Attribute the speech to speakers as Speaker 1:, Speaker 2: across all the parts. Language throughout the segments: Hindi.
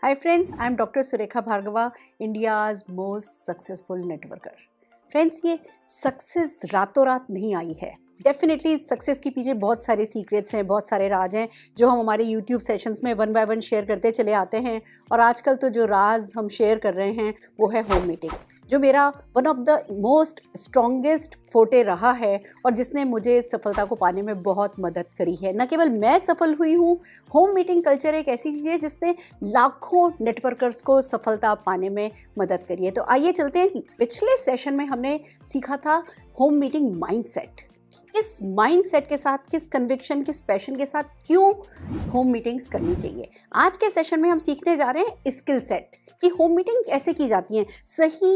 Speaker 1: Hi friends, I am Dr. Surekha Bhargava, India's most successful networker. Friends, ये सक्सेस रातों रात नहीं आई है. डेफिनेटली सक्सेस के पीछे बहुत सारे सीक्रेट्स हैं, बहुत सारे राज हैं जो हम हमारे यूट्यूब सेशंस में वन बाय वन शेयर करते चले आते हैं. और आजकल तो जो राज हम शेयर कर रहे हैं वो है होम मीटिंग, जो मेरा one of the most strongest फोटे रहा है और जिसने मुझे सफलता को पाने में बहुत मदद करी है. न केवल मैं सफल हुई हूँ, होम मीटिंग कल्चर एक ऐसी चीज़ है जिसने लाखों नेटवर्कर्स को सफलता पाने में मदद करी है. तो आइए चलते हैं. पिछले सेशन में हमने सीखा था होम मीटिंग माइंडसेट. किस माइंडसेट के साथ, किस कन्विक्शन, किस पैशन के साथ क्यों होम मीटिंग्स करनी चाहिए. आज के सेशन में हम सीखने जा रहे हैं स्किल सेट कि होम मीटिंग कैसे की जाती है. सही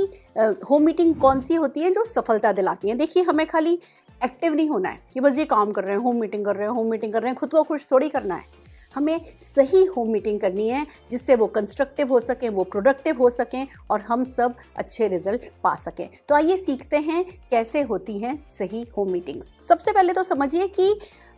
Speaker 1: होम मीटिंग कौन सी होती है जो सफलता दिलाती है. देखिए, हमें खाली एक्टिव नहीं होना है कि बस ये काम कर रहे हैं, होम मीटिंग कर रहे हैं, होम मीटिंग कर रहे हैं, खुद को खुश थोड़ी करना है. हमें सही होम मीटिंग करनी है जिससे वो कंस्ट्रक्टिव हो सकें, वो प्रोडक्टिव हो सकें और हम सब अच्छे रिजल्ट पा सकें. तो आइए सीखते हैं कैसे होती हैं सही होम मीटिंग्स. सबसे पहले तो समझिए कि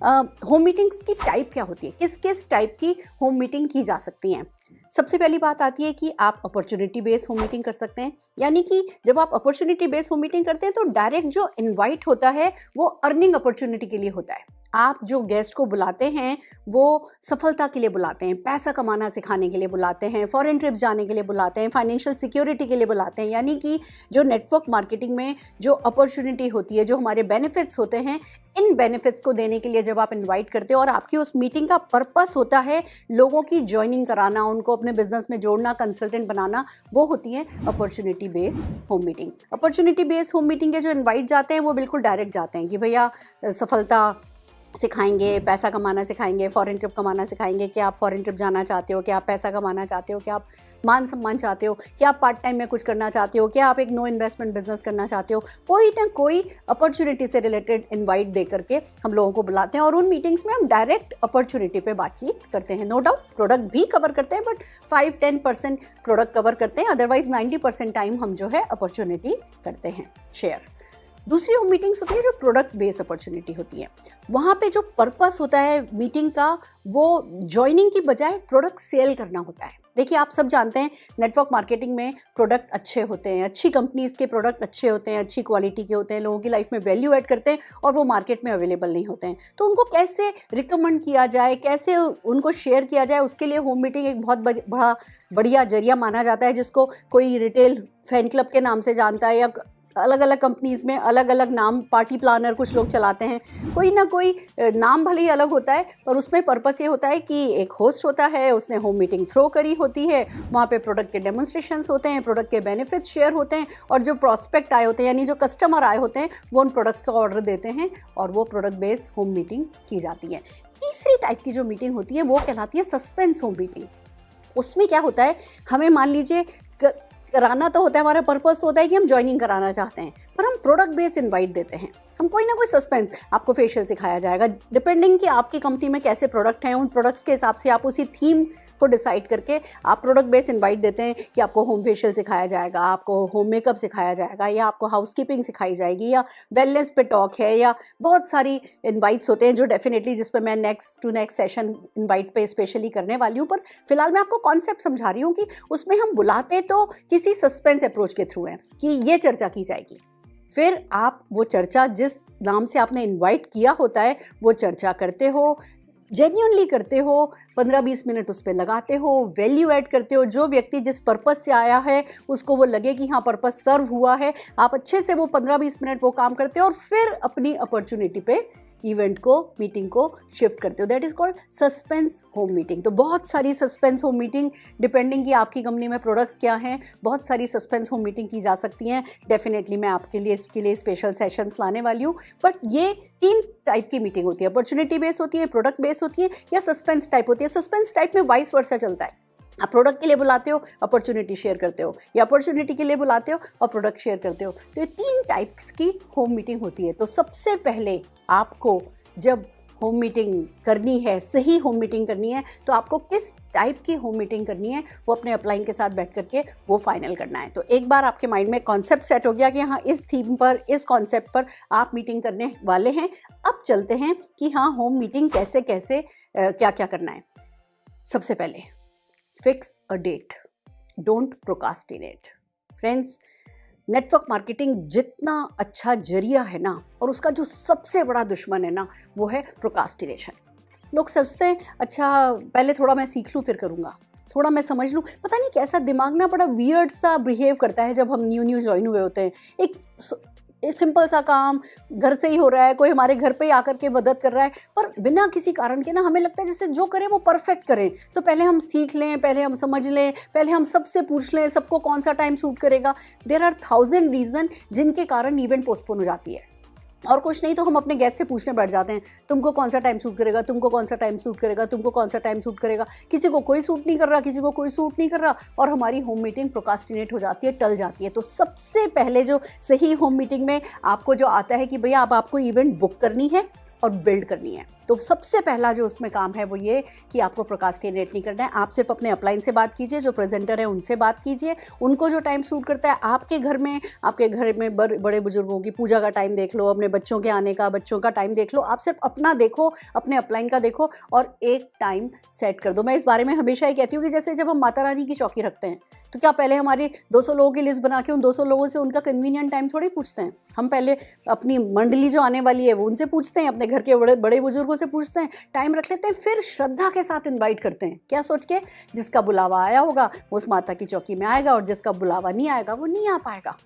Speaker 1: होम मीटिंग्स की टाइप क्या होती है, किस किस टाइप की होम मीटिंग की जा सकती हैं. सबसे पहली बात आती है कि आप अपॉर्चुनिटी बेस्ड होम मीटिंग कर सकते हैं. यानी कि जब आप अपॉर्चुनिटी बेस्ड होम मीटिंग करते हैं तो डायरेक्ट जो इनवाइट होता है वो अर्निंग अपॉर्चुनिटी के लिए होता है. आप जो गेस्ट को बुलाते हैं वो सफलता के लिए बुलाते हैं, पैसा कमाना सिखाने के लिए बुलाते हैं, फॉरेन ट्रिप्स जाने के लिए बुलाते हैं, फाइनेंशियल सिक्योरिटी के लिए बुलाते हैं. यानी कि जो नेटवर्क मार्केटिंग में जो अपॉर्चुनिटी होती है, जो हमारे बेनिफिट्स होते हैं, इन बेनिफिट्स को देने के लिए जब आप इनवाइट करते हो और आपकी उस मीटिंग का पर्पस होता है लोगों की ज्वाइनिंग कराना, उनको अपने बिजनेस में जोड़ना, कंसल्टेंट बनाना, वो होती है opportunity based home meeting. Opportunity based home meeting के जो इनवाइट जाते हैं वो बिल्कुल डायरेक्ट जाते हैं कि भैया सफलता सिखाएंगे, पैसा कमाना सिखाएंगे, फॉरेन ट्रिप कमाना सिखाएंगे. क्या आप फॉरेन ट्रिप जाना चाहते हो, क्या आप पैसा कमाना चाहते हो, क्या आप मान सम्मान चाहते हो, क्या आप पार्ट टाइम में कुछ करना चाहते हो, क्या आप एक नो इन्वेस्टमेंट बिजनेस करना चाहते हो. कोई ना कोई अपॉर्चुनिटी से रिलेटेड इनवाइट दे करके हम लोगों को बुलाते हैं और उन मीटिंग्स में हम डायरेक्ट अपॉर्चुनिटी पे बातचीत करते हैं. नो डाउट प्रोडक्ट भी कवर करते हैं, बट 5-10% प्रोडक्ट कवर करते हैं. अदरवाइज 90% टाइम हम जो है अपॉर्चुनिटी करते हैं शेयर. दूसरी होम मीटिंग्स होती है जो प्रोडक्ट बेस्ड अपॉर्चुनिटी होती है. वहाँ पे जो पर्पस होता है मीटिंग का वो ज्वाइनिंग की बजाय प्रोडक्ट सेल करना होता है. देखिए, आप सब जानते हैं नेटवर्क मार्केटिंग में प्रोडक्ट अच्छे होते हैं, अच्छी कंपनीज के प्रोडक्ट अच्छे होते हैं, अच्छी क्वालिटी के होते हैं, लोगों की लाइफ में वैल्यू ऐड करते हैं और वो मार्केट में अवेलेबल नहीं होते हैं. तो उनको कैसे रिकमेंड किया जाए, कैसे उनको शेयर किया जाए, उसके लिए होम मीटिंग एक बहुत बढ़िया जरिया माना जाता है, जिसको कोई रिटेल फैन क्लब के नाम से जानता है या अलग अलग कंपनीज में अलग अलग नाम, पार्टी प्लानर कुछ लोग चलाते हैं. कोई ना कोई नाम भले ही अलग होता है पर उसमें पर्पस ये होता है कि एक होस्ट होता है, उसने होम मीटिंग थ्रो करी होती है, वहाँ पे प्रोडक्ट के डेमोन्स्ट्रेशंस होते हैं, प्रोडक्ट के बेनिफिट्स शेयर होते हैं और जो प्रॉस्पेक्ट आए होते हैं यानी जो कस्टमर आए होते हैं वो उन प्रोडक्ट्स का ऑर्डर देते हैं और वो प्रोडक्ट बेस्ड होम मीटिंग की जाती है. तीसरी टाइप की जो मीटिंग होती है वो कहलाती है सस्पेंस होम मीटिंग. उसमें क्या होता है, हमें मान लीजिए कराना तो होता है, हमारा पर्पस तो होता है कि हम ज्वाइनिंग कराना चाहते हैं, पर हम प्रोडक्ट बेस्ड इनवाइट देते हैं. हम कोई ना कोई सस्पेंस, आपको फेशियल सिखाया जाएगा, डिपेंडिंग कि आपकी कंपनी में कैसे प्रोडक्ट हैं, उन प्रोडक्ट्स के हिसाब से आप उसी थीम को डिसाइड करके आप प्रोडक्ट बेस्ड इनवाइट देते हैं कि आपको होम फेशियल सिखाया जाएगा, आपको होम मेकअप सिखाया जाएगा, या आपको हाउसकीपिंग सिखाई जाएगी, या वेलनेस पे टॉक है, या बहुत सारी इनवाइट्स होते हैं जो डेफिनेटली जिस पर मैं नेक्स्ट सेशन इनवाइट पे स्पेशली करने वाली हूँ. पर फिलहाल मैं आपको कॉन्सेप्ट समझा रही हूँ कि उसमें हम बुलाते तो किसी सस्पेंस अप्रोच के थ्रू हैं कि ये चर्चा की जाएगी. फिर आप वो चर्चा जिस नाम से आपने इनवाइट किया होता है वो चर्चा करते हो, जेन्युइनली करते हो, 15-20 मिनट उस पर लगाते हो, वैल्यू ऐड करते हो. जो व्यक्ति जिस पर्पस से आया है उसको वो लगे कि हाँ पर्पस सर्व हुआ है, आप अच्छे से वो 15-20 मिनट वो काम करते हो और फिर अपनी अपॉर्चुनिटी पे इवेंट को, मीटिंग को शिफ्ट करते हो. That is called suspense home meeting. तो बहुत सारी सस्पेंस होम मीटिंग, डिपेंडिंग कि आपकी कंपनी में प्रोडक्ट्स क्या हैं, बहुत सारी सस्पेंस होम मीटिंग की जा सकती हैं. डेफिनेटली मैं आपके लिए इसके लिए स्पेशल सेशंस लाने वाली हूँ. बट ये 3 टाइप की मीटिंग होती है. अपॉर्चुनिटी बेस्ड होती है, प्रोडक्ट बेस्ड होती है, या सस्पेंस टाइप होती है. सस्पेंस टाइप में वाइस वर्सा चलता है. आप प्रोडक्ट के लिए बुलाते हो, अपॉर्चुनिटी शेयर करते हो, या अपॉर्चुनिटी के लिए बुलाते हो और प्रोडक्ट शेयर करते हो. तो ये 3 टाइप्स की होम मीटिंग होती है. तो सबसे पहले आपको जब होम मीटिंग करनी है, सही होम मीटिंग करनी है, तो आपको किस टाइप की होम मीटिंग करनी है वो अपने अपलाइन के साथ बैठ करके वो फाइनल करना है. तो एक बार आपके माइंड में कॉन्सेप्ट सेट हो गया कि हाँ इस थीम पर, इस कॉन्सेप्ट पर आप मीटिंग करने वाले हैं. अब चलते हैं कि हाँ होम मीटिंग कैसे कैसे क्या क्या करना है. सबसे पहले fix a date, don't procrastinate. Friends, network marketing जितना अच्छा जरिया है ना, और उसका जो सबसे बड़ा दुश्मन है ना, वो है प्रोकास्टिनेशन। लोग सोचते हैं अच्छा पहले थोड़ा मैं सीख लूँ फिर करूँगा, थोड़ा मैं समझ लूँ। पता नहीं कैसा दिमाग ना बड़ा वियर्ड सा बिहेव करता है जब हम न्यू ज्वाइन हुए होते हैं। एक सिंपल सा काम घर से ही हो रहा है, कोई हमारे घर पे ही आकर के मदद कर रहा है, पर बिना किसी कारण के ना हमें लगता है जैसे जो करें वो परफेक्ट करें। तो पहले हम सीख लें, पहले हम समझ लें, पहले हम सबसे पूछ लें सबको कौन सा टाइम सूट करेगा। देयर आर 1000 रीज़न जिनके कारण इवेंट पोस्टपोन हो जाती है। और कुछ नहीं तो हम अपने गेस्ट से पूछने बैठ जाते हैं, तुमको कौन सा टाइम सूट करेगा, तुमको कौन सा टाइम सूट करेगा, तुमको कौन सा टाइम सूट करेगा। किसी को कोई सूट नहीं कर रहा, किसी को कोई सूट नहीं कर रहा, और हमारी होम मीटिंग प्रोकास्टिनेट हो जाती है, टल जाती है। तो सबसे पहले जो सही होम मीटिंग में आपको जो आता है कि भैया अब आपको इवेंट बुक करनी है और बिल्ड करनी है, तो सबसे पहला जो उसमें काम है वो ये कि आपको प्रोकास्टिनेट नहीं करना है। आप सिर्फ अपने अपलाइन से बात कीजिए, जो प्रेजेंटर है उनसे बात कीजिए, उनको जो टाइम सूट करता है। आपके घर में बड़े बुजुर्गों की पूजा का टाइम देख लो, अपने बच्चों के आने का, बच्चों का टाइम देख लो। आप सिर्फ अपना देखो, अपने अपलाइन का देखो और एक टाइम सेट कर दो। मैं इस बारे में हमेशा ही कहती हूँ कि जैसे जब हम माता रानी की चौकी रखते हैं तो क्या पहले हमारी 200 लोगों की लिस्ट बना के उन 200 लोगों से उनका कन्वीनियंट टाइम थोड़ी पूछते हैं। हम पहले अपनी मंडली जो आने वाली है वो उनसे पूछते हैं, अपने घर के बड़े बुजुर्गों से पूछते हैं, टाइम रख लेते हैं, फिर श्रद्धा के साथ इनवाइट करते हैं। क्या सोच के जिसका बुलावा आया होगा वो उस माता की चौकी में आएगा और जिसका बुलावा नहीं आएगा वो नहीं आ पाएगा।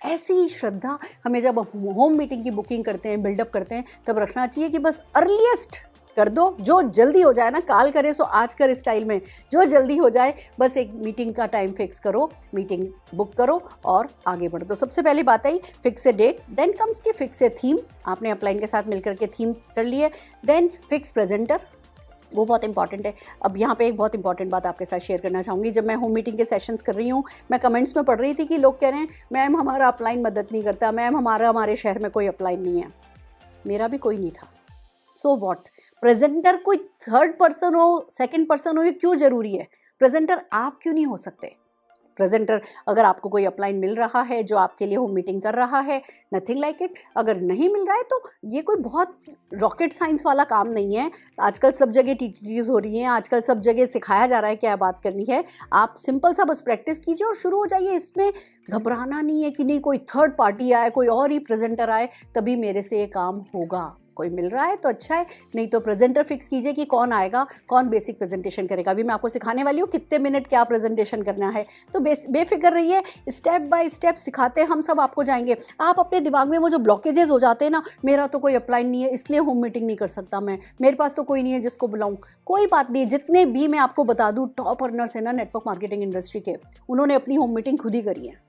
Speaker 1: ऐसी ही श्रद्धा हमें जब होम मीटिंग की बुकिंग करते हैं, बिल्डअप करते हैं, तब रखना चाहिए कि बस अर्लीस्ट कर दो, जो जल्दी हो जाए ना, काल करे सो आज कर स्टाइल में, जो जल्दी हो जाए बस एक मीटिंग का टाइम फिक्स करो, मीटिंग बुक करो और आगे बढ़ो। तो सबसे पहली बात I fix a date, then comes key fix a theme. आपने अपलाइन के साथ मिलकर के थीम कर लिए, देन फिक्स प्रेजेंटर, वो बहुत इंपॉर्टेंट है। अब यहाँ पे एक बहुत इंपॉर्टेंट बात आपके साथ शेयर करना चाहूँगी। जब मैं होम मीटिंग के सेशंस कर रही हूँ, मैं कमेंट्स में पढ़ रही थी कि लोग कह रहे हैं मैम हमारा अपलाइन मदद नहीं करता, मैम हमारे शहर में कोई अपलाइन नहीं है। मेरा भी कोई नहीं था, सो वॉट। प्रेजेंटर कोई थर्ड पर्सन हो, सेकंड पर्सन हो, ये क्यों ज़रूरी है? प्रेजेंटर आप क्यों नहीं हो सकते? प्रेजेंटर अगर आपको कोई अपलाइन मिल रहा है जो आपके लिए होम मीटिंग कर रहा है, नथिंग लाइक इट। अगर नहीं मिल रहा है तो ये कोई बहुत रॉकेट साइंस वाला काम नहीं है। आजकल सब जगह टीटीज़ हो रही हैं, आजकल सब जगह सिखाया जा रहा है क्या बात करनी है। आप सिंपल सा बस प्रैक्टिस कीजिए और शुरू हो जाइए। इसमें घबराना नहीं है कि नहीं कोई थर्ड पार्टी आए, कोई और ही प्रेजेंटर आए तभी मेरे से ये काम होगा। कोई मिल रहा है तो अच्छा है, नहीं तो प्रेजेंटर फिक्स कीजिए कि कौन आएगा, कौन बेसिक प्रेजेंटेशन करेगा। अभी मैं आपको सिखाने वाली हूँ कितने मिनट क्या प्रेजेंटेशन करना है, तो बेफिक्र रहिए, स्टेप बाय स्टेप सिखाते हम सब आपको जाएंगे। आप अपने दिमाग में वो जो ब्लॉकेजेस हो जाते हैं ना, मेरा तो कोई अपलाइन नहीं है इसलिए होम मीटिंग नहीं कर सकता मैं, मेरे पास तो कोई नहीं है जिसको बुलाऊँ, कोई बात नहीं। जितने भी मैं आपको बता दूँ टॉप अर्नर्स हैं ना नेटवर्क मार्केटिंग इंडस्ट्री के, उन्होंने अपनी होम मीटिंग खुद ही करी है।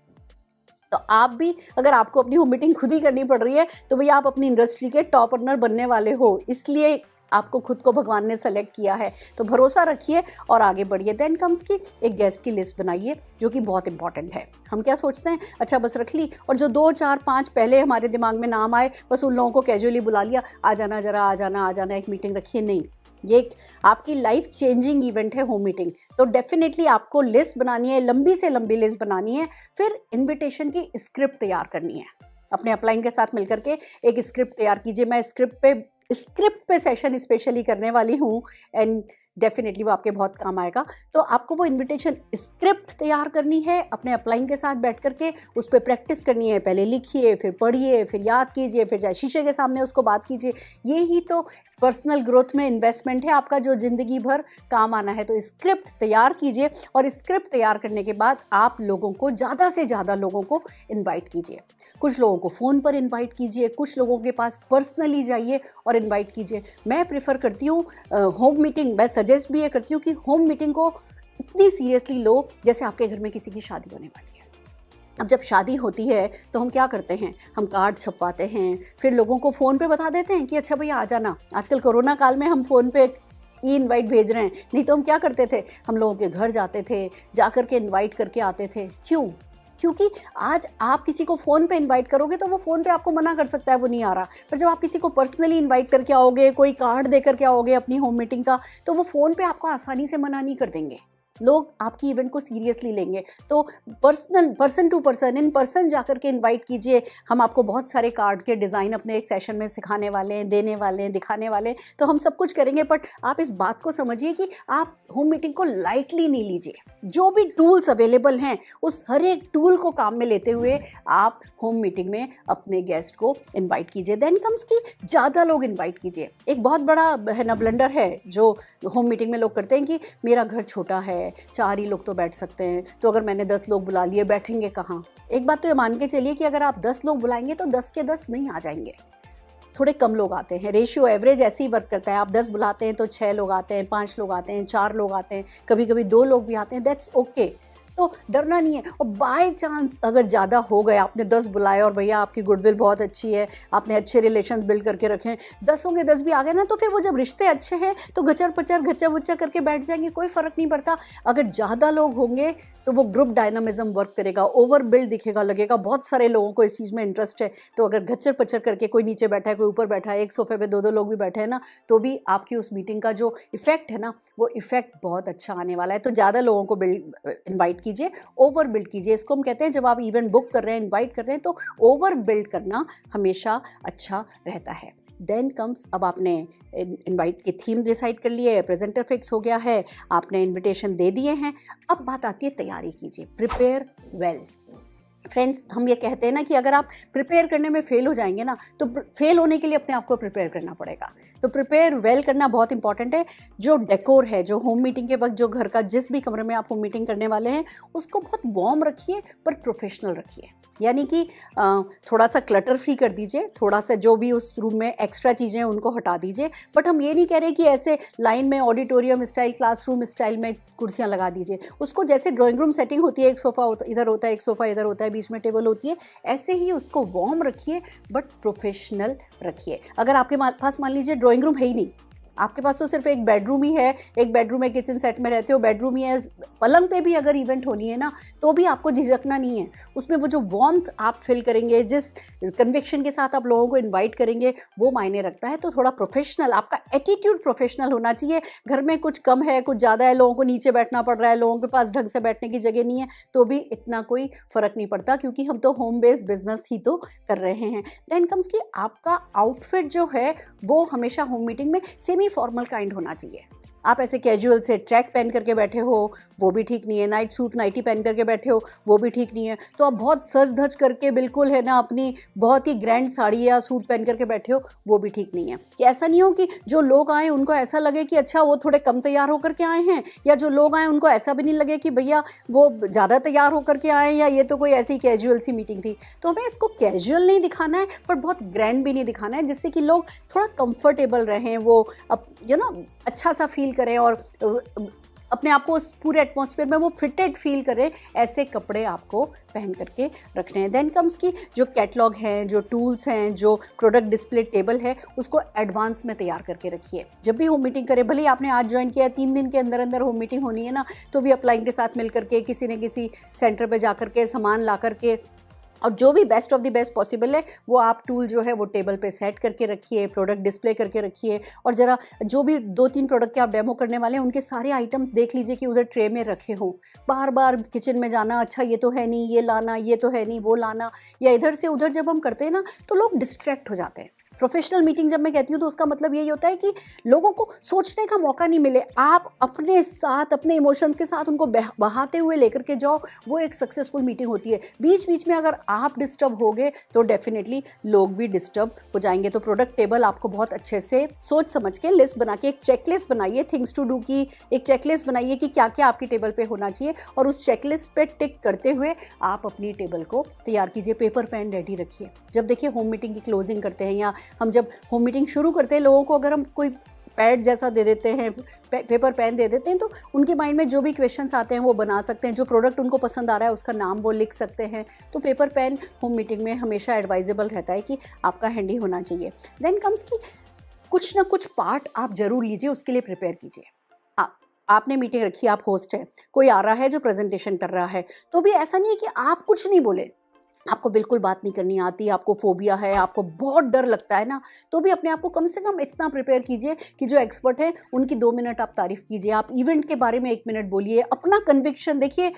Speaker 1: तो आप भी अगर आपको अपनी होम मीटिंग खुद ही करनी पड़ रही है तो भैया आप अपनी इंडस्ट्री के टॉप अर्नर बनने वाले हो, इसलिए आपको खुद को भगवान ने सेलेक्ट किया है। तो भरोसा रखिए और आगे बढ़िए। देन कम्स की एक गेस्ट की लिस्ट बनाइए जो कि बहुत इंपॉर्टेंट है। हम क्या सोचते हैं अच्छा बस रख ली, और जो 2 4 5 पहले हमारे दिमाग में नाम आए बस उन लोगों को कैजुअली बुला लिया, आ जाना जरा, आ जाना एक मीटिंग रखिए। नहीं, ये आपकी लाइफ चेंजिंग इवेंट है होम मीटिंग। तो डेफिनेटली आपको लिस्ट बनानी है, लंबी से लंबी लिस्ट बनानी है, फिर इनविटेशन की स्क्रिप्ट तैयार करनी है। अपने अपलाइन के साथ मिलकर के एक स्क्रिप्ट तैयार कीजिए। मैं स्क्रिप्ट पे सेशन स्पेशली करने वाली हूँ एंड डेफिनेटली वो आपके बहुत काम आएगा। तो आपको वो इनविटेशन स्क्रिप्ट तैयार करनी है, अपने अपलाइन के साथ बैठ करके उस पर प्रैक्टिस करनी है। पहले लिखिए, फिर पढ़िए, फिर याद कीजिए, फिर जाए शीशे के सामने उसको बात कीजिए। ये ही तो पर्सनल ग्रोथ में इन्वेस्टमेंट है आपका, जो ज़िंदगी भर काम आना है। तो स्क्रिप्ट तैयार कीजिए और स्क्रिप्ट तैयार करने के बाद आप लोगों को ज़्यादा से ज़्यादा लोगों को इनवाइट कीजिए। कुछ लोगों को फ़ोन पर इनवाइट कीजिए, कुछ लोगों के पास पर्सनली जाइए और इनवाइट कीजिए। मैं प्रेफर करती हूँ होम मीटिंग, मैं सजेस्ट भी ये करती हूँ कि होम मीटिंग को इतनी सीरियसली लो जैसे आपके घर में किसी की शादी होने वाली है। अब जब शादी होती है तो हम क्या करते हैं, हम कार्ड छपवाते हैं, फिर लोगों को फ़ोन पे बता देते हैं कि अच्छा भैया आ जाना। आजकल कोरोना काल में हम फ़ोन पे ई इनवाइट भेज रहे हैं, नहीं तो हम क्या करते थे, हम लोगों के घर जाते थे, जा कर के इन्वाइट करके आते थे। क्यों? क्योंकि आज आप किसी को फ़ोन पे इनवाइट करोगे तो वो फ़ोन पे आपको मना कर सकता है वो नहीं आ रहा, पर जब आप किसी को पर्सनली इनवाइट करके आओगे, कोई कार्ड दे करके आओगे अपनी होम मीटिंग का, तो वो फ़ोन पे आपको आसानी से मना नहीं कर देंगे। लोग आपकी इवेंट को सीरियसली लेंगे। तो person to person, in person जाकर के इनवाइट कीजिए। हम आपको बहुत सारे कार्ड के डिज़ाइन अपने एक सेशन में सिखाने वाले हैं, देने वाले हैं, दिखाने वाले हैं, तो हम सब कुछ करेंगे। बट आप इस बात को समझिए कि आप होम मीटिंग को लाइटली नहीं लीजिए। जो भी टूल्स अवेलेबल हैं उस हर एक टूल को काम में लेते हुए आप होम मीटिंग में अपने गेस्ट को इनवाइट कीजिए। देन कम्स की ज़्यादा लोग इनवाइट कीजिए। एक बहुत बड़ा है ना ब्लंडर है जो होम मीटिंग में लोग करते हैं कि मेरा घर छोटा है, 4 ही लोग तो बैठ सकते हैं, तो अगर मैंने 10 लोग बुला लिए बैठेंगे कहाँ। एक बात तो ये मान के चलिए कि अगर आप 10 लोग बुलाएंगे तो 10 के 10 नहीं आ जाएंगे, थोड़े कम लोग आते हैं। रेशियो एवरेज ऐसे ही वर्क करता है। आप 10 बुलाते हैं तो 6 लोग आते हैं, 5 लोग आते हैं, 4 लोग आते हैं, कभी कभी 2 लोग भी आते हैं, दैट्स ओके। तो डरना नहीं है। और बाय चांस अगर ज़्यादा हो गए, आपने 10 बुलाए और भैया आपकी गुडविल बहुत अच्छी है, आपने अच्छे रिलेशन बिल्ड करके रखे हैं, 10 होंगे 10 भी आ गए ना, तो फिर वो जब रिश्ते अच्छे हैं तो गचर पचर घच्चा बुच्चा करके बैठ जाएंगे, कोई फ़र्क नहीं पड़ता। अगर ज़्यादा लोग होंगे तो वो ग्रुप डायनामिज्म वर्क करेगा, ओवर बिल्ड दिखेगा, लगेगा बहुत सारे लोगों को इस चीज़ में इंटरेस्ट है। तो अगर घच्चर पच्चर करके कोई नीचे बैठा है, कोई ऊपर बैठा है, एक सोफे पे 2-2 लोग भी बैठे हैं ना, तो भी आपकी उस मीटिंग का जो इफेक्ट है ना, वो इफेक्ट बहुत अच्छा आने वाला है। तो ज़्यादा लोगों को इन्वाइट कीजिए, ओवर बिल्ड कीजिए। इसको हम कहते हैं जब आप इवेंट बुक कर रहे हैं, इन्वाइट कर रहे हैं, तो ओवर बिल्ड करना हमेशा अच्छा रहता है। देन कम्स, अब आपने इनवाइट की थीम डिसाइड कर लिए, प्रेजेंटर फिक्स हो गया है, आपने इनविटेशन दे दिए हैं। अब बात आती है तैयारी कीजिए, प्रिपेयर वेल। फ्रेंड्स, हम ये कहते हैं ना कि अगर आप प्रिपेयर करने में फेल हो जाएंगे ना, तो फेल होने के लिए अपने आप को प्रिपेयर करना पड़ेगा। तो प्रिपेयर वेल करना बहुत इंपॉर्टेंट है। जो डेकोर है, जो होम मीटिंग के वक्त जो घर का जिस भी कमरे में आप होम मीटिंग करने वाले हैं, उसको बहुत वार्म रखिए पर प्रोफेशनल रखिए। यानी कि थोड़ा सा क्लटर फ्री कर दीजिए, थोड़ा सा जो भी उस रूम में एक्स्ट्रा चीज़ें हैं उनको हटा दीजिए। बट हम ये नहीं कह रहे कि ऐसे लाइन में ऑडिटोरियम स्टाइल, क्लासरूम स्टाइल में कुर्सियां लगा दीजिए। उसको जैसे ड्राइंग रूम सेटिंग होती है, एक सोफ़ा इधर होता है, एक सोफ़ा इधर होता है, बीच में टेबल होती है, ऐसे ही उसको वार्म रखिए बट प्रोफेशनल रखिए। अगर आपके पास मान लीजिए ड्राइंग रूम है ही नहीं, आपके पास तो सिर्फ एक बेडरूम ही है, एक बेडरूम है, किचन सेट में रहते हो, बेडरूम ही है, पलंग पे भी अगर इवेंट होनी है ना, तो भी आपको झिझकना नहीं है। उसमें वो जो वार्मथ आप फील करेंगे, जिस कन्विक्शन के साथ आप लोगों को इनवाइट करेंगे, वो मायने रखता है। तो थोड़ा प्रोफेशनल, आपका एटीट्यूड प्रोफेशनल होना चाहिए। घर में कुछ कम है, कुछ ज़्यादा है, लोगों को नीचे बैठना पड़ रहा है, लोगों के पास ढंग से बैठने की जगह नहीं है, तो भी इतना कोई फ़र्क नहीं पड़ता, क्योंकि हम तो होम बेस्ड बिजनेस ही तो कर रहे हैं। देन कम्स कि आपका आउटफिट जो है वो हमेशा होम मीटिंग में सेमी फॉर्मल काइंड होना चाहिए। आप ऐसे कैजुअल से ट्रैक पहन करके बैठे हो, वो भी ठीक नहीं है। नाइट सूट, नाइटी पहन करके बैठे हो, वो भी ठीक नहीं है। तो आप बहुत सज धज करके बिल्कुल है ना, अपनी बहुत ही ग्रैंड साड़ी या सूट पहन करके बैठे हो, वो भी ठीक नहीं है। कि ऐसा नहीं हो कि जो लोग आए उनको ऐसा लगे कि अच्छा वो थोड़े कम तैयार होकर के आए हैं, या जो लोग आए उनको ऐसा भी नहीं लगे कि भैया वो ज़्यादा तैयार होकर के आए, या ये तो कोई ऐसी कैजुअल सी मीटिंग थी। तो हमें इसको कैजुअल नहीं दिखाना है, पर बहुत ग्रैंड भी नहीं दिखाना है, जिससे कि लोग थोड़ा कंफर्टेबल रहें, वो अब अच्छा सा फील करें और अपने आप को उस पूरे एटमॉस्फेयर में वो फिटेड फील करें। ऐसे कपड़े आपको पहन करके रखने हैं। देन कम्स की जो कैटलॉग हैं, जो टूल्स हैं, जो प्रोडक्ट डिस्प्ले टेबल है, उसको एडवांस में तैयार करके रखिए। जब भी होम मीटिंग करें, भले ही आपने आज ज्वाइन किया है, 3 दिन के अंदर अंदर होम मीटिंग होनी है ना, तो भी अपलाइन के साथ मिल करके किसी न किसी सेंटर पे जा करके सामान ला करके, और जो भी best of the best possible है वो आप टूल जो है वो टेबल पे सेट करके रखिए, प्रोडक्ट डिस्प्ले करके रखिए। और ज़रा जो भी 2-3 प्रोडक्ट के आप डेमो करने वाले हैं, उनके सारे आइटम्स देख लीजिए कि उधर ट्रे में रखे हों। बार बार किचन में जाना, अच्छा ये तो है नहीं, ये लाना, ये तो है नहीं, वो लाना, या इधर से उधर जब हम करते हैं ना, तो लोग डिस्ट्रैक्ट हो जाते हैं। प्रोफेशनल मीटिंग जब मैं कहती हूँ तो उसका मतलब यही होता है कि लोगों को सोचने का मौका नहीं मिले। आप अपने साथ, अपने इमोशंस के साथ उनको बहाते हुए लेकर के जाओ, वो एक सक्सेसफुल मीटिंग होती है। बीच बीच में अगर आप डिस्टर्ब होगे तो डेफिनेटली लोग भी डिस्टर्ब हो जाएंगे। तो प्रोडक्ट टेबल आपको बहुत अच्छे से सोच समझ के लिस्ट बना के, एक चेकलिस्ट बनाइए, थिंग्स टू डू की एक चेकलिस्ट बनाइए कि क्या क्या आपकी टेबल पे होना चाहिए, और उस चेकलिस्ट पे टिक करते हुए आप अपनी टेबल को तैयार कीजिए। पेपर पेन रेडी रखिए। जब देखिए होम मीटिंग की क्लोजिंग करते हैं, या हम जब होम मीटिंग शुरू करते हैं, लोगों को अगर हम कोई पैड जैसा दे देते हैं, पेपर पेन दे देते हैं, तो उनके माइंड में जो भी क्वेश्चंस आते हैं वो बना सकते हैं। जो प्रोडक्ट उनको पसंद आ रहा है उसका नाम वो लिख सकते हैं। तो पेपर पेन होम मीटिंग में हमेशा एडवाइजेबल रहता है कि आपका हैंडी होना चाहिए। देन कम्स की कुछ ना कुछ पार्ट आप जरूर लीजिए, उसके लिए प्रिपेयर कीजिए। आपने मीटिंग रखी, आप होस्ट हैं, कोई आ रहा है जो प्रेजेंटेशन कर रहा है, तो भी ऐसा नहीं है कि आप कुछ नहीं बोले, आपको बिल्कुल बात नहीं करनी आती, आपको फोबिया है, आपको बहुत डर लगता है ना, तो भी अपने आप को कम से कम इतना प्रिपेयर कीजिए कि जो एक्सपर्ट है उनकी 2 मिनट आप तारीफ कीजिए, आप इवेंट के बारे में 1 मिनट बोलिए, अपना कन्विक्शन देखिए।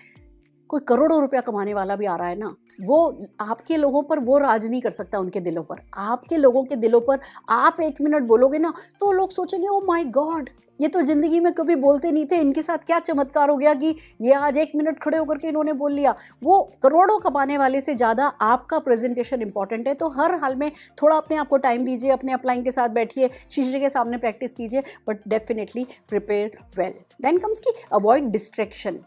Speaker 1: कोई करोड़ों रुपया कमाने वाला भी आ रहा है ना, वो आपके लोगों पर वो राज नहीं कर सकता, उनके दिलों पर। आपके लोगों के दिलों पर आप 1 मिनट बोलोगे ना, तो लोग सोचेंगे ओ माय गॉड, ये तो ज़िंदगी में कभी बोलते नहीं थे, इनके साथ क्या चमत्कार हो गया कि ये आज 1 मिनट खड़े होकर के इन्होंने बोल लिया। वो करोड़ों कमाने वाले से ज़्यादा आपका प्रेजेंटेशन इंपॉर्टेंट है। तो हर हाल में थोड़ा अपने आप को टाइम दीजिए, अपने अपलाइन के साथ बैठिए, शीशे के सामने प्रैक्टिस कीजिए, but definitely prepare well. Then comes key avoid distraction.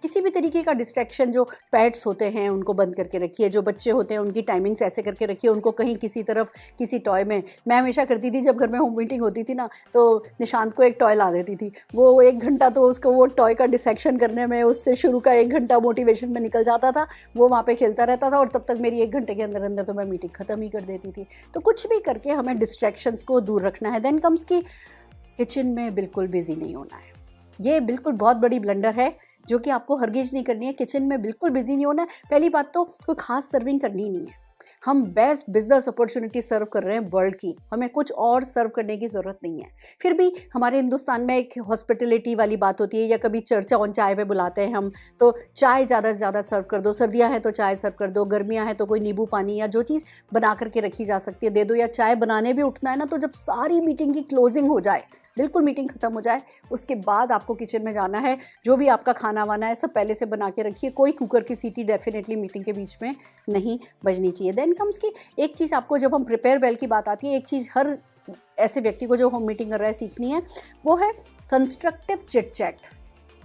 Speaker 1: किसी भी तरीके का डिस्ट्रैक्शन, जो पेट्स होते हैं उनको बंद करके रखिए, जो बच्चे होते हैं उनकी टाइमिंग्स ऐसे करके रखिए, उनको कहीं किसी तरफ किसी टॉय में। मैं हमेशा करती थी जब घर में होम मीटिंग होती थी ना, तो निशांत को एक टॉय ला देती थी, वो 1 घंटा तो उसको वो टॉय का डिसेक्शन करने में, उससे शुरू का 1 घंटा मोटिवेशन में निकल जाता था, वो वहाँ पे खेलता रहता था और तब तक मेरी 1 घंटे के अंदर अंदर तो मैं मीटिंग ख़त्म ही कर देती थी। तो कुछ भी करके हमें डिस्ट्रैक्शंस को दूर रखना है। देन कम्स की किचन में बिल्कुल बिजी नहीं होना है। ये बिल्कुल बहुत बड़ी ब्लंडर है जो कि आपको हरगिज नहीं करनी है। किचन में बिल्कुल बिजी नहीं होना है। पहली बात तो कोई खास सर्विंग करनी नहीं है। हम बेस्ट बिजनेस अपॉर्चुनिटी सर्व कर रहे हैं वर्ल्ड की, हमें कुछ और सर्व करने की ज़रूरत नहीं है। फिर भी हमारे हिंदुस्तान में एक हॉस्पिटलिटी वाली बात होती है, या कभी चर्चा ऑन चाय पे बुलाते हैं हम, तो चाय ज़्यादा से ज़्यादा सर्व कर दो। सर्दियां हैं तो चाय सर्व कर दो, गर्मियां हैं तो कोई नींबू पानी या जो चीज़ बना करके रखी जा सकती है दे दो। या चाय बनाने भी उठना है ना, तो जब सारी मीटिंग की क्लोजिंग हो जाए, बिल्कुल मीटिंग खत्म हो जाए, उसके बाद आपको किचन में जाना है। जो भी आपका खाना वाना है सब पहले से बना के रखिए। कोई कुकर की सीटी डेफिनेटली मीटिंग के बीच में नहीं बजनी चाहिए। देन कम्स की एक चीज़ आपको, जब हम प्रिपेयर वेल की बात आती है, एक चीज़ हर ऐसे व्यक्ति को जो होम मीटिंग कर रहा है सीखनी है, वो है कंस्ट्रक्टिव चिट चैट,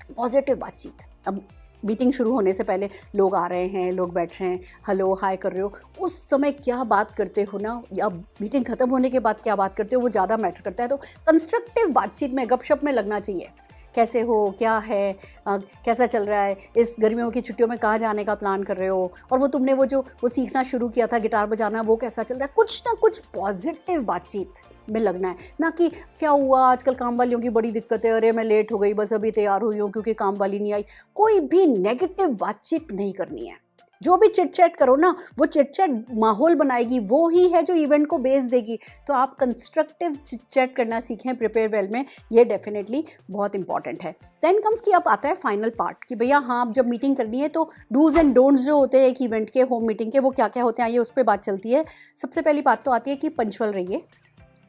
Speaker 1: पॉजिटिव बातचीत। अब मीटिंग शुरू होने से पहले लोग आ रहे हैं, लोग बैठ रहे हैं, हेलो हाय कर रहे हो, उस समय क्या बात करते हो ना, या मीटिंग खत्म होने के बाद क्या बात करते हो, वो ज़्यादा मैटर करता है। तो कंस्ट्रक्टिव बातचीत में, गपशप में लगना चाहिए। कैसे हो, क्या है, कैसा चल रहा है, इस गर्मियों की छुट्टियों में कहाँ जाने का प्लान कर रहे हो, और वो तुमने वो सीखना शुरू किया था गिटार बजाना, वो कैसा चल रहा है। कुछ ना कुछ पॉजिटिव बातचीत में लगना है, ना कि क्या हुआ आजकल काम वालियों की बड़ी दिक्कत है, अरे मैं लेट हो गई, बस अभी तैयार हुई हूँ क्योंकि काम वाली नहीं आई। कोई भी नेगेटिव बातचीत नहीं करनी है। जो भी चिट चैट करो ना, वो चिट चैट माहौल बनाएगी, वो ही है जो इवेंट को बेस देगी। तो आप कंस्ट्रक्टिव चिट चैट करना सीखें प्रिपेयर वेल में, ये डेफिनेटली बहुत इंपॉर्टेंट है। देन कम्स की अब आता है फाइनल पार्ट कि भैया हाँ, आप जब मीटिंग करनी है तो डूज एंड डोंट्स जो होते हैं एक इवेंट के, होम मीटिंग के, वो क्या क्या होते हैं, आइए उस पर बात चलती है। सबसे पहली बात तो आती है कि पंचुअल रहिए,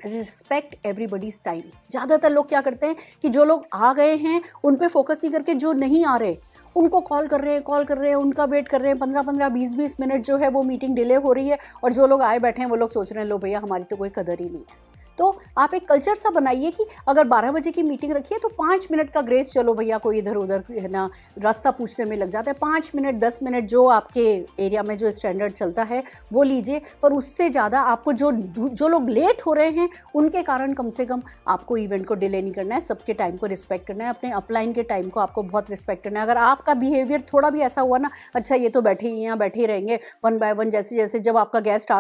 Speaker 1: रिस्पेक्ट एवरीबडीज टाइम। ज़्यादातर लोग क्या करते हैं कि जो लोग आ गए हैं उन पे फोकस नहीं करके जो नहीं आ रहे उनको कॉल कर रहे हैं, उनका वेट कर रहे हैं। 15-15, 20-20 मिनट जो है वो मीटिंग डिले हो रही है, और जो लोग आए बैठे हैं वो लोग सोच रहे हैं लो भैया हमारी तो कोई कदर ही नहीं है। तो आप एक कल्चर सा बनाइए कि अगर 12 बजे की मीटिंग रखी है तो 5 मिनट का ग्रेस, चलो भैया कोई इधर उधर है ना रास्ता पूछने में लग जाता है, 5 मिनट 10 मिनट जो आपके एरिया में जो स्टैंडर्ड चलता है वो लीजिए। पर उससे ज़्यादा आपको जो लोग लेट हो रहे हैं उनके कारण कम से कम आपको इवेंट को डिले नहीं करना है, सबके टाइम को रिस्पेक्ट करना है, अपने अपलाइन के टाइम को आपको बहुत रिस्पेक्ट करना है। अगर आपका बिहेवियर थोड़ा भी ऐसा हुआ ना, अच्छा ये तो बैठे ही यहाँ बैठे ही रहेंगे, 1 बाय 1 जैसे जैसे जब आपका गेस्ट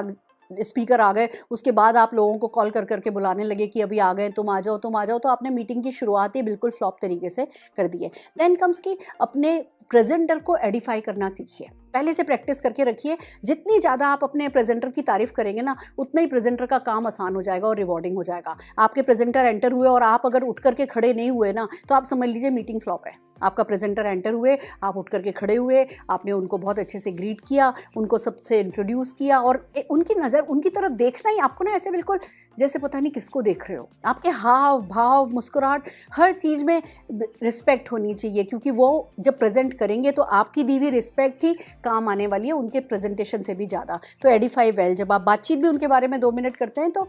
Speaker 1: स्पीकर आ गए उसके बाद आप लोगों को कॉल कर करके बुलाने लगे कि अभी आ गए, तुम आ जाओ तुम आ जाओ, तो आपने मीटिंग की शुरुआत ही बिल्कुल फ्लॉप तरीके से कर दी है। देन कम्स की अपने प्रेजेंटर को एडिफाई करना सीखिए, पहले से प्रैक्टिस करके रखिए। जितनी ज़्यादा आप अपने प्रेजेंटर की तारीफ करेंगे ना, उतना ही प्रेजेंटर का काम आसान हो जाएगा और रिवॉर्डिंग हो जाएगा। आपके प्रेजेंटर एंटर हुए और आप अगर उठ करके खड़े नहीं हुए ना, तो आप समझ लीजिए मीटिंग फ्लॉप है। आपका प्रेजेंटर एंटर हुए, आप उठ करके खड़े हुए, आपने उनको बहुत अच्छे से ग्रीट किया, उनको सबसे इंट्रोड्यूस किया, और उनकी नज़र उनकी तरफ देखना ही आपको ना ऐसे बिल्कुल जैसे पता नहीं किसको देख रहे हो। आपके हाव भाव, मुस्कुराहट, हर चीज़ में रिस्पेक्ट होनी चाहिए, क्योंकि वो जब प्रेजेंट करेंगे तो आपकी दी हुई रिस्पेक्ट ही काम आने वाली है उनके प्रेजेंटेशन से भी ज़्यादा। तो एडिफाई वेल, जब आप बातचीत भी उनके बारे में 2 मिनट करते हैं तो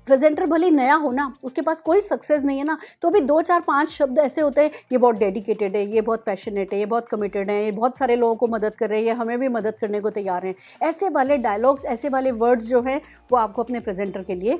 Speaker 1: प्रेजेंटर भले नया हो ना, उसके पास कोई सक्सेस नहीं है ना, तो भी 2 4 5 शब्द ऐसे होते हैं, ये बहुत डेडिकेटेड है, ये बहुत पैशनेट है, ये बहुत कमिटेड है, ये बहुत सारे लोगों को मदद कर रहे हैं, ये हमें भी मदद करने को तैयार हैं। ऐसे वाले डायलॉग्स, ऐसे वाले वर्ड्स जो हैं वो आपको अपने प्रेजेंटर के लिए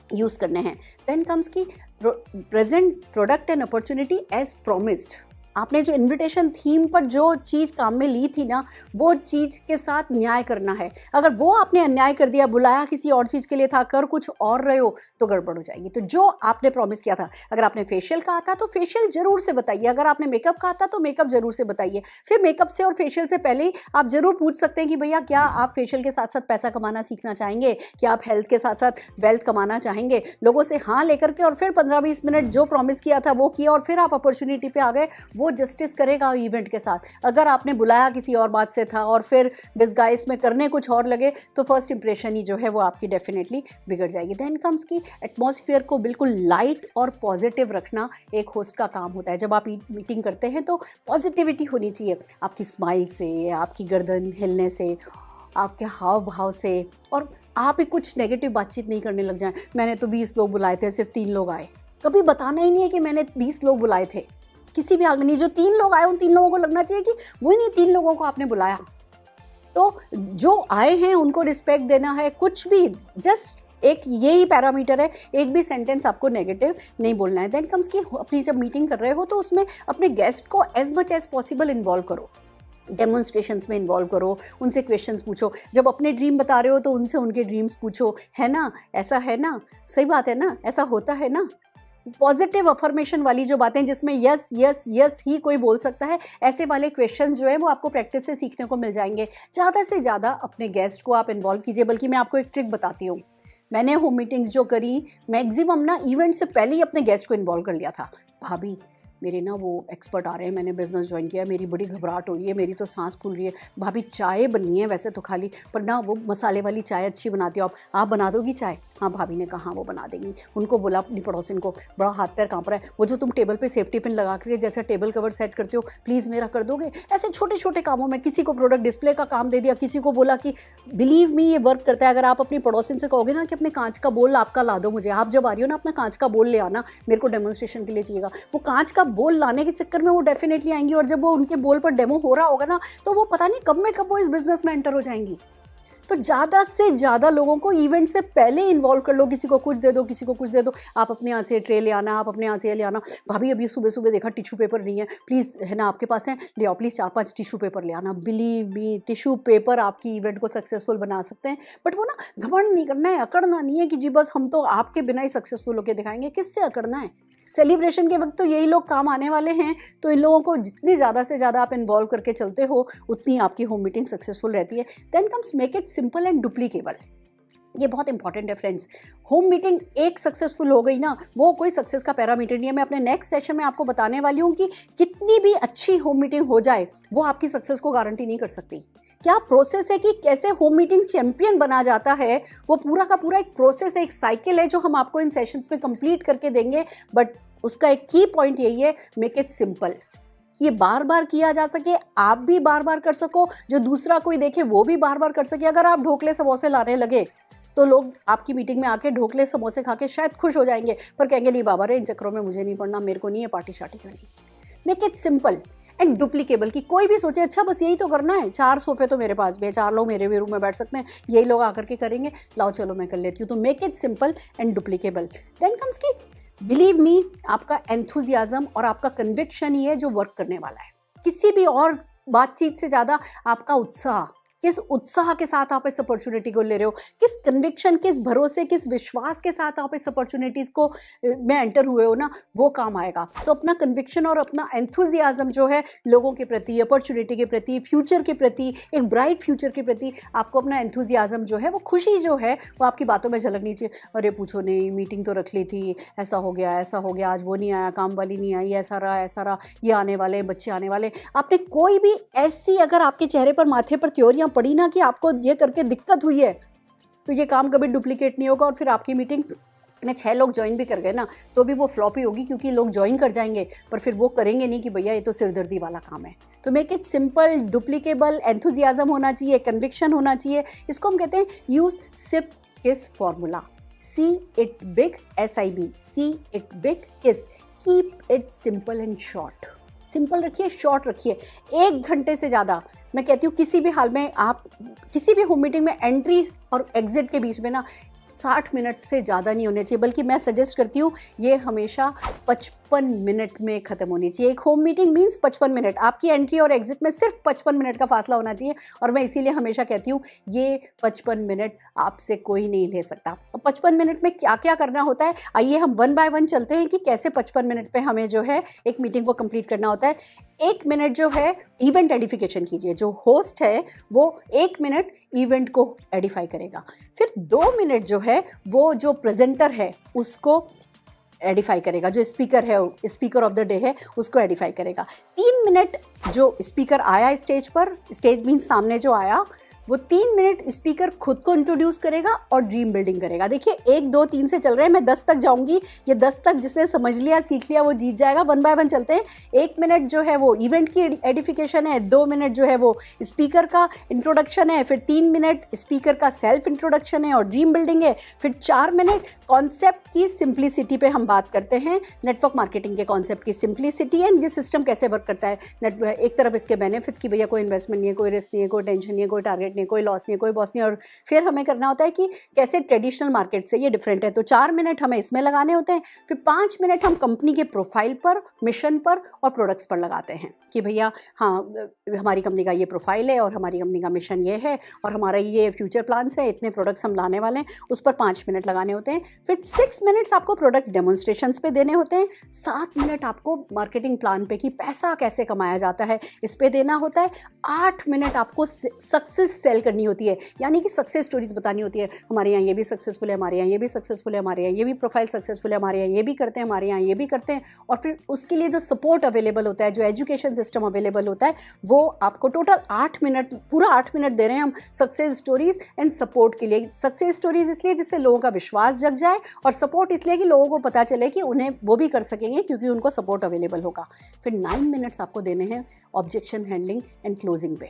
Speaker 1: यूज़ करने हैं। Then comes key present product and opportunity as promised. आपने जो इनविटेशन थीम पर जो चीज़ काम में ली थी ना, वो चीज़ के साथ न्याय करना है। अगर वो आपने अन्याय कर दिया, बुलाया किसी और चीज़ के लिए था, कर कुछ और रहे हो, तो गड़बड़ हो जाएगी। तो जो आपने प्रॉमिस किया था, अगर आपने फेशियल कहा था तो फेशियल जरूर से बताइए, अगर आपने मेकअप कहा था तो मेकअप जरूर से बताइए। फिर मेकअप से और फेशियल से पहले ही आप जरूर पूछ सकते हैं कि भैया क्या आप फेशियल के साथ साथ पैसा कमाना सीखना चाहेंगे, क्या आप हेल्थ के साथ साथ वेल्थ कमाना चाहेंगे। लोगों से हाँ लेकर के और फिर 15-20 मिनट जो प्रॉमिस किया था वो किया और फिर आप अपॉर्चुनिटी पे आ गए, वो जस्टिस करेगा इवेंट के साथ। अगर आपने बुलाया किसी और बात से था और फिर डिस्गाइज में करने कुछ और लगे, तो फर्स्ट इंप्रेशन ही जो है वो आपकी डेफिनेटली बिगड़ जाएगी। देन कम्स की एटमॉस्फेयर को बिल्कुल लाइट और पॉजिटिव रखना एक होस्ट का काम होता है। जब आप मीटिंग करते हैं तो पॉजिटिविटी होनी चाहिए, आपकी स्माइल से, आपकी गर्दन हिलने से, आपके हाव भाव से, और आप ही कुछ नेगेटिव बातचीत नहीं करने लग जाएं। मैंने तो 20 लोग बुलाए थे, सिर्फ 3 लोग आए। कभी बताना ही नहीं है कि मैंने 20 लोग बुलाए थे, किसी भी आगे नहीं। जो 3 लोग आए उन 3 लोगों को लगना चाहिए कि वही नहीं 3 लोगों को आपने बुलाया। तो जो आए हैं उनको रिस्पेक्ट देना है। कुछ भी जस्ट एक यही पैरामीटर है, एक भी सेंटेंस आपको नेगेटिव नहीं बोलना है। देन कम्स की अपनी जब मीटिंग कर रहे हो तो उसमें अपने गेस्ट को as much as possible involve करो, डेमोन्स्ट्रेशंस में इन्वॉल्व करो, उनसे क्वेश्चंस पूछो। जब अपने ड्रीम बता रहे हो तो उनसे उनके ड्रीम्स पूछो, है ना, ऐसा है ना, सही बात है ना, ऐसा होता है ना। पॉजिटिव अफर्मेशन वाली जो बातें जिसमें यस यस यस ही कोई बोल सकता है, ऐसे वाले क्वेश्चंस जो है वो आपको प्रैक्टिस से सीखने को मिल जाएंगे। ज़्यादा से ज़्यादा अपने गेस्ट को आप इन्वॉल्व कीजिए। बल्कि मैं आपको एक ट्रिक बताती हूँ, मैंने होम मीटिंग्स जो करी, मैक्सिमम ना इवेंट से पहले ही अपने गेस्ट को इन्वॉल्व कर लिया था। भाभी मेरे ना वो एक्सपर्ट आ रहे हैं, मैंने बिज़नेस ज्वाइन किया, मेरी बड़ी घबराहट हो रही है, मेरी तो सांस फूल रही है। भाभी चाय बननी है वैसे तो खाली, पर ना वो मसाले वाली चाय अच्छी बनाती हो आप बना दोगी चाय? हाँ भाभी ने कहा हाँ वो बना देंगी। उनको बोला अपनी पड़ोसिन को, बड़ा हाथ पैर कांप रहा है, वो जो तुम टेबल पे सेफ्टी पिन लगा करके जैसे टेबल कवर सेट करते हो प्लीज़ मेरा कर दोगे? ऐसे छोटे छोटे कामों में किसी को प्रोडक्ट डिस्प्ले का काम दे दिया, किसी को बोला कि बिलीव मी ये वर्क करता है। अगर आप अपनी पड़ोसिन से कहोगे ना कि अपने कांच का बोल आपका ला दो मुझे, आप जब आ रही हो ना अपना कांच का बोल ले आना, मेरे को डेमोन्स्ट्रेशन के लिए चाहिएगा, वो कांच का बोल लाने के चक्कर में वो डेफिनेटली आएंगी। और जब वो उनके बोल पर डेमो हो रहा होगा ना, तो वो पता नहीं कब में कब वो इस बिजनेस में एंटर हो जाएंगी। तो ज़्यादा से ज़्यादा लोगों को इवेंट से पहले इन्वॉल्व कर लो। किसी को कुछ दे दो, किसी को कुछ दे दो, आप अपने यहाँ से ट्रे ले आना, आप अपने यहाँ से ले आना। भाभी अभी सुबह सुबह देखा टिश्यू पेपर नहीं है, प्लीज़ है ना आपके पास है, ले आओ प्लीज़ 4-5 टिश्यू पेपर ले आना। बिलीव मी टिश्यू पेपर आपकी इवेंट को सक्सेसफुल बना सकते हैं। बट वो ना घमंड नहीं करना है, अकड़ना नहीं है कि जी बस हम तो आपके बिना ही सक्सेसफुल होकर दिखाएंगे। किससे अकड़ना है? सेलिब्रेशन के वक्त तो यही लोग काम आने वाले हैं। तो इन लोगों को जितनी ज़्यादा से ज़्यादा आप इन्वॉल्व करके चलते हो, उतनी आपकी होम मीटिंग सक्सेसफुल रहती है। Then comes make it simple and duplicable. ये बहुत इंपॉर्टेंट है फ्रेंड्स। होम मीटिंग एक सक्सेसफुल हो गई ना, वो कोई सक्सेस का पैरामीटर नहीं है। मैं अपने नेक्स्ट सेशन में आपको बताने वाली हूँ कि कितनी भी अच्छी होम मीटिंग हो जाए, वो आपकी सक्सेस को गारंटी नहीं कर सकती। क्या प्रोसेस है कि कैसे होम मीटिंग चैंपियन बना जाता है, वो पूरा का पूरा एक प्रोसेस है, एक साइकिल है जो हम आपको इन सेशंस में कंप्लीट करके देंगे। बट उसका एक की पॉइंट यही है, मेक इट सिंपल, ये बार बार किया जा सके, आप भी बार बार कर सको, जो दूसरा कोई देखे वो भी बार बार कर सके। अगर आप ढोकले समोसे लाने लगे तो लोग आपकी मीटिंग में आके ढोकले समोसे खा के शायद खुश हो जाएंगे, पर कहेंगे नहीं बाबा रे इन चक्करों में मुझे नहीं पड़ना, मेरे को नहीं है पार्टी शार्टी करनी। Make it simple and duplicable, कि कोई भी सोचे अच्छा बस यही तो करना है, 4 सोफे तो मेरे पास भी है, 4 लोग मेरे भी रूम में बैठ सकते हैं, यही लोग आकर के करेंगे, लाओ चलो मैं कर लेती हूँ। तो make it simple and duplicable. Then comes key believe me, आपका एंथुजियाज्म और आपका कन्विक्शन ही है जो वर्क करने वाला है। किसी भी और बातचीत से ज़्यादा आपका उत्साह, किस उत्साह के साथ आप इस अपॉर्चुनिटी को ले रहे हो, किस कन्विक्शन, किस भरोसे, किस विश्वास के साथ आप इस अपॉर्चुनिटीज़ को में एंटर हुए हो ना, वो काम आएगा। तो अपना कन्विक्शन और अपना एंथुजियाज्म जो है लोगों के प्रति, अपॉर्चुनिटी के प्रति, फ्यूचर के प्रति, एक ब्राइट फ्यूचर के प्रति, आपको अपना एंथुजियाज्म जो है, वो खुशी जो है, वो आपकी बातों में झलकनी चाहिए। अरे पूछो नहीं, मीटिंग तो रख ली थी, ऐसा हो गया, आज वो नहीं आया, काम वाली नहीं आई, ऐसा रहा, ये आने वाले, बच्चे आने वाले। आपने कोई भी ऐसी अगर आपके चेहरे पर, माथे पर त्योरियां पड़ी ना कि आपको ये करके दिक्कत हुई है, तो ये काम कभी डुप्लीकेट नहीं होगा। और फिर आपकी मीटिंग में 6 लोग ज्वाइन भी कर गए ना, तो भी वो फ्लॉप ही होगी, क्योंकि लोग ज्वाइन कर जाएंगे पर फिर वो करेंगे नहीं कि भैया ये तो सिरदर्दी वाला काम है। तो make it simple, duplicable, enthusiasm होना चाहिए, कन्विक्शन होना चाहिए। इसको हम कहते हैं use sip kiss formula, see it big, SIB, see it big kiss, keep it simple and short. Simple रखिए, शॉर्ट रखिए। 1 घंटे से ज़्यादा मैं कहती हूँ किसी भी हाल में आप किसी भी होम मीटिंग में एंट्री और एग्जिट के बीच में ना 60 मिनट से ज़्यादा नहीं होने चाहिए। बल्कि मैं सजेस्ट करती हूँ ये हमेशा 55 मिनट में ख़त्म होनी चाहिए। एक होम मीटिंग मीन्स 55 मिनट, आपकी एंट्री और एग्जिट में सिर्फ 55 मिनट का फासला होना चाहिए। और मैं इसीलिए हमेशा कहती हूँ ये 55 मिनट आपसे कोई नहीं ले सकता। अब 55 मिनट में क्या क्या करना होता है, आइए हम वन बाय वन चलते हैं कि कैसे 55 मिनट पे हमें जो है एक मीटिंग को कंप्लीट करना होता है। 1 मिनट जो है इवेंट एडिफिकेशन कीजिए, जो होस्ट है वो 1 मिनट इवेंट को एडिफाई करेगा। फिर 2 मिनट जो है वो जो प्रेजेंटर है उसको एडिफाई करेगा, जो स्पीकर है, स्पीकर ऑफ द डे है, उसको एडिफाई करेगा। 3 मिनट जो स्पीकर आया स्टेज पर, स्टेज मीन सामने जो आया, वो 3 मिनट स्पीकर खुद को इंट्रोड्यूस करेगा और ड्रीम बिल्डिंग करेगा। देखिए 1 2 3 से चल रहे हैं, मैं 10 तक जाऊंगी। ये 10 तक जिसने समझ लिया, सीख लिया, वो जीत जाएगा। वन बाय वन चलते हैं। 1 मिनट जो है वो इवेंट की एडिफिकेशन है, 2 मिनट जो है वो स्पीकर का इंट्रोडक्शन है, फिर 3 मिनट स्पीकर का सेल्फ इंट्रोडक्शन है और ड्रीम बिल्डिंग है, फिर 4 मिनट कॉन्सेप्ट की सिंप्लिसिटी पे हम बात करते हैं, नेटवर्क मार्केटिंग के कॉन्सेप्ट की सिंप्लिसिटी एंड ये सिस्टम कैसे वर्क करता है। एक तरफ इसके बेनिफिट्स की भैया कोई इन्वेस्टमेंट नहीं है, कोई रिस्क नहीं है, कोई टेंशन नहीं है, कोई टारगेट नहीं है, कोई लॉस नहीं है, कोई बॉस नहीं है, और फिर हमें करना होता है कि कैसे ट्रेडिशनल मार्केट से ये डिफरेंट है। तो 4 मिनट हमें इसमें लगाने होते हैं। फिर 5 मिनट हम कंपनी के प्रोफाइल पर, मिशन पर और प्रोडक्ट्स पर लगाते हैं कि भैया हाँ हमारी कंपनी का ये प्रोफाइल है और हमारी कंपनी का मिशन ये है और हमारा ये फ्यूचर प्लान्स है, इतने प्रोडक्ट्स हम लाने वाले हैं, उस पर 5 मिनट लगाने होते हैं। फिर 6 मिनट्स आपको प्रोडक्ट डेमोन्स्ट्रेशंस पे देने होते हैं। 7 मिनट आपको मार्केटिंग प्लान पे कि पैसा कैसे कमाया जाता है इस पे देना होता है। 8 मिनट आपको सक्सेस सेल करनी होती है, यानी कि सक्सेस स्टोरीज बतानी होती है। हमारे यहाँ ये भी सक्सेसफुल है, हमारे यहाँ ये भी सक्सेसफुल है, हमारे यहाँ ये भी प्रोफाइल सक्सेसफुल है, हमारे यहाँ ये भी करते हैं, हमारे यहाँ ये भी करते हैं। और फिर उसके लिए जो सपोर्ट अवेलेबल होता है, जो एजुकेशन सिस्टम अवेलेबल होता है, वो आपको टोटल 8 मिनट, पूरा 8 मिनट दे रहे हैं हम सक्सेस स्टोरीज एंड सपोर्ट के लिए। सक्सेस स्टोरीज इसलिए जिससे लोगों का विश्वास जग जाए, और सपोर्ट इसलिए कि लोगों को पता चले कि उन्हें वो भी कर सकेंगे क्योंकि उनको सपोर्ट अवेलेबल होगा। फिर 9 मिनट्स आपको देने हैं ऑब्जेक्शन हैंडलिंग एंड क्लोजिंग पे।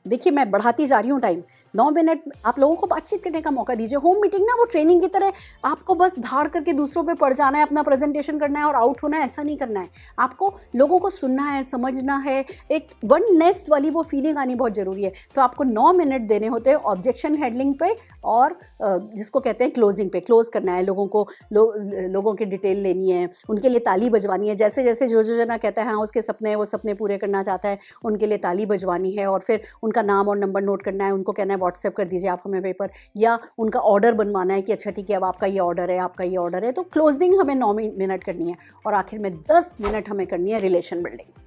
Speaker 1: देखिए मैं बढ़ाती जा रही हूँ टाइम। 9 मिनट आप लोगों को बातचीत करने का मौका दीजिए। होम मीटिंग ना वो ट्रेनिंग की तरह आपको बस धाड़ करके दूसरों पे पड़ जाना है, अपना प्रेजेंटेशन करना है और आउट होना है, ऐसा नहीं करना है। आपको लोगों को सुनना है, समझना है, एक वननेस वाली वो फीलिंग आनी बहुत ज़रूरी है। तो आपको 9 मिनट देने होते हैं ऑब्जेक्शन हैंडलिंग पे और जिसको कहते हैं क्लोजिंग पे। क्लोज करना है लोगों को, लोगों की डिटेल लेनी है, उनके लिए ताली बजवानी है। जैसे जैसे जो जना कहता है हाँ उसके सपने, वो सपने पूरे करना चाहता है, उनके लिए ताली बजवानी है। और फिर उनका नाम और नंबर नोट करना है, उनको कहना है व्हाट्सएप कर दीजिए आप हमें पेपर, या उनका ऑर्डर बनवाना है कि अच्छा ठीक है अब आपका ये ऑर्डर है, आपका ये ऑर्डर है। तो क्लोजिंग हमें 9 मिनट करनी है और आखिर में 10 मिनट हमें करनी है रिलेशन बिल्डिंग।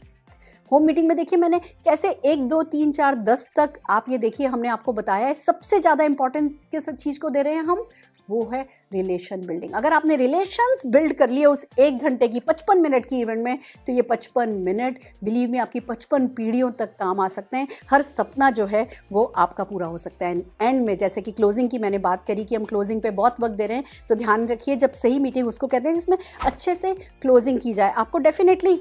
Speaker 1: होम मीटिंग में देखिए मैंने कैसे 1 2 3 4 10 तक, आप ये देखिए हमने आपको बताया है सबसे ज़्यादा इंपॉर्टेंट किस चीज़ को दे रहे हैं हम, वो है रिलेशन बिल्डिंग। अगर आपने रिलेशंस बिल्ड कर लिए उस 1 घंटे की 55 मिनट की इवेंट में, तो ये 55 मिनट बिलीव में आपकी 55 पीढ़ियों तक काम आ सकते हैं। हर सपना जो है वो आपका पूरा हो सकता है। एंड में जैसे कि क्लोजिंग की मैंने बात करी कि हम क्लोजिंग पे बहुत वक्त दे रहे हैं, तो ध्यान रखिए जब सही मीटिंग उसको कहते हैं जिसमें अच्छे से क्लोजिंग की जाए। आपको डेफिनेटली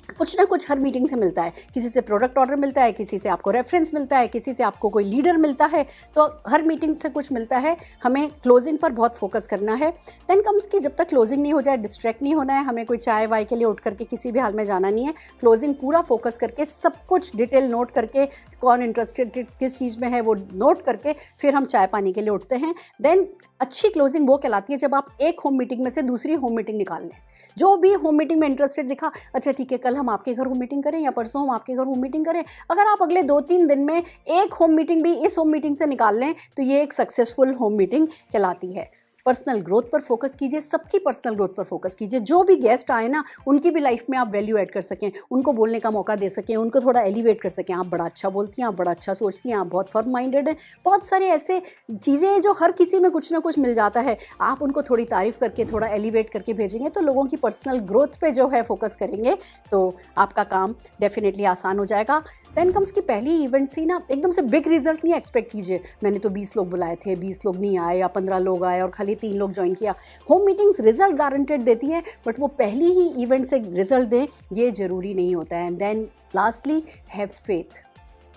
Speaker 1: कुछ ना कुछ हर मीटिंग से मिलता है, किसी से प्रोडक्ट ऑर्डर मिलता है, किसी से आपको रेफरेंस मिलता है, किसी से आपको कोई लीडर मिलता है, तो हर मीटिंग से कुछ मिलता है। हमें क्लोजिंग पर बहुत फोकस करना है। देन कम्स कि जब तक क्लोजिंग नहीं हो जाए डिस्ट्रैक्ट नहीं होना है, हमें कोई चाय वाय के लिए उठ करके किसी भी हाल में जाना नहीं है। क्लोजिंग पूरा फोकस करके सब कुछ डिटेल नोट करके, कौन इंटरेस्टेड किस चीज़ में है वो नोट करके फिर हम चाय पानी के लिए उठते हैं। देन अच्छी क्लोजिंग वो कहलाती है जब आप एक होम मीटिंग में से दूसरी होम मीटिंग निकाल लें। जो भी होम मीटिंग में इंटरेस्टेड दिखा, अच्छा ठीक है कल हम आपके घर होम मीटिंग करें या परसों हम आपके घर होम मीटिंग करें, अगर आप अगले 2-3 दिन में एक होम मीटिंग भी इस होम मीटिंग से निकाल लें तो ये एक सक्सेसफुल होम मीटिंग कहलाती है। पर्सनल ग्रोथ पर फोकस कीजिए, सबकी पर्सनल ग्रोथ पर फोकस कीजिए। जो भी गेस्ट आए ना उनकी भी लाइफ में आप वैल्यू ऐड कर सकें, उनको बोलने का मौका दे सकें, उनको थोड़ा एलिवेट कर सकें। आप बड़ा अच्छा बोलती हैं, आप बड़ा अच्छा सोचती हैं, आप बहुत फर्म माइंडेड हैं। बहुत सारे ऐसे चीज़ें हैं जो हर किसी में कुछ ना कुछ मिल जाता है। आप उनको थोड़ी तारीफ़ करके, थोड़ा एलिवेट करके भेजेंगे तो लोगों की पर्सनल ग्रोथ पे जो है फोकस करेंगे तो आपका काम डेफिनेटली आसान हो जाएगा। देन कम्स की पहली इवेंट से ना एकदम से बिग रिजल्ट नहीं एक्सपेक्ट कीजिए। मैंने तो 20 लोग बुलाए थे, 20 लोग नहीं आए, या 15 लोग आए और खाली 3 लोग ज्वाइन किया। होम मीटिंग्स रिजल्ट गारंटेड देती हैं, बट वो पहली ही इवेंट से रिजल्ट दें ये ज़रूरी नहीं होता है। And then lastly have faith.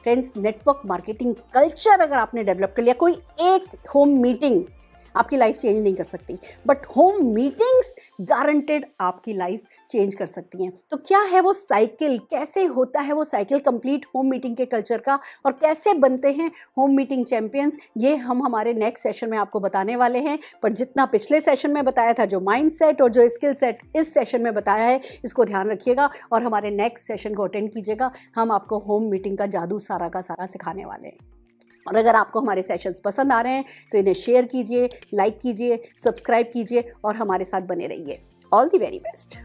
Speaker 1: Friends, network marketing culture अगर आपने डेवलप कर लिया, कोई एक होम मीटिंग आपकी लाइफ चेंज नहीं कर सकती, बट होम मीटिंग्स गारंटेड आपकी लाइफ चेंज कर सकती हैं। तो क्या है वो साइकिल, कैसे होता है वो साइकिल कंप्लीट होम मीटिंग के कल्चर का, और कैसे बनते हैं होम मीटिंग चैंपियंस, ये हम हमारे नेक्स्ट सेशन में आपको बताने वाले हैं। पर जितना पिछले सेशन में बताया था, जो माइंडसेट और जो स्किल सेट इस सेशन में बताया है, इसको ध्यान रखिएगा और हमारे नेक्स्ट सेशन को अटेंड कीजिएगा। हम आपको होम मीटिंग का जादू सारा का सारा सिखाने वाले हैं। और अगर आपको हमारे सेशंस पसंद आ रहे हैं तो इन्हें शेयर कीजिए, लाइक कीजिए, सब्सक्राइब कीजिए और हमारे साथ बने रहिए। All the very best.